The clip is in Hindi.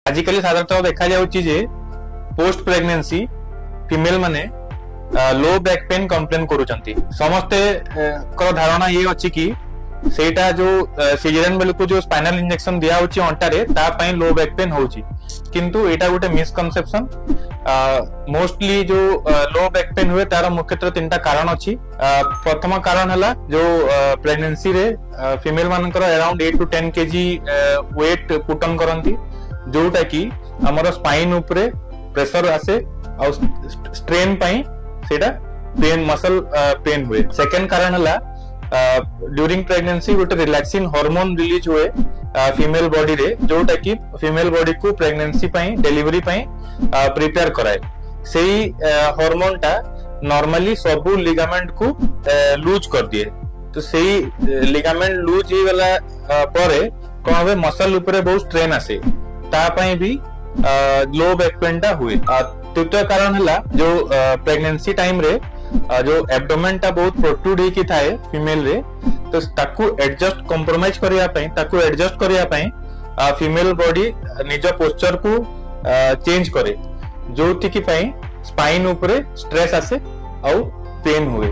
आजिकली साधारणतः देखा जाउची जे पोस्ट प्रेगनेंसी फीमेल माने लो बैक पेन कंप्लेन करूचंती। समस्ते को धारणा ये अछि कि सेटा जो सिजेरियन बेल को जो स्पाइनल इंजेक्शन दिया होची अंटा रे ता पई लो बैक पेन होची, किंतु एटा गोटे मिसकनसेप्शन। मोस्टली जो लो बैक पेन हुए तार मुख्यतः तीनटा कारण अछि। प्रथम कारण हला जो प्रेगनेंसी रे फीमेल मानकर around 8 to 10 kg weight put on करंती, जोटा कि हमर स्पाइन ऊपर प्रेशर आसे और स्ट्रेन पई सेटा पेन मसल पेन हुए। सेकंड कारण हला ड्यूरिंग प्रेगनेंसी गोटे रिलैक्सिंग हार्मोन रिलीज हुए फीमेल बॉडी रे, जोटा कि फीमेल बॉडी को प्रेगनेंसी पई डिलीवरी पई प्रिपेयर कराए। सेही हार्मोन टा नॉर्मली सबु लिगामेंट को लूज कर दिए, तो सेही लिगामेंट लूज ही वाला परे कोन होवे मसल ऊपर बहुत स्ट्रेन आसे, ता पई भी लो बैक पेन टा हुए। तृतीय कारण हला जो प्रेगनेंसी टाइम रे जो एब्डोमेन टा बहुत प्रोट्रूड ही थाए फीमेल रे, तो ताकू एडजस्ट कंप्रोमाइज करिया पई ताकू एडजस्ट करिया पई फीमेल बॉडी निज पोस्चर को चेंज करे, जोथि की पई स्पाइन ऊपर स्ट्रेस आसे और पेन हुए।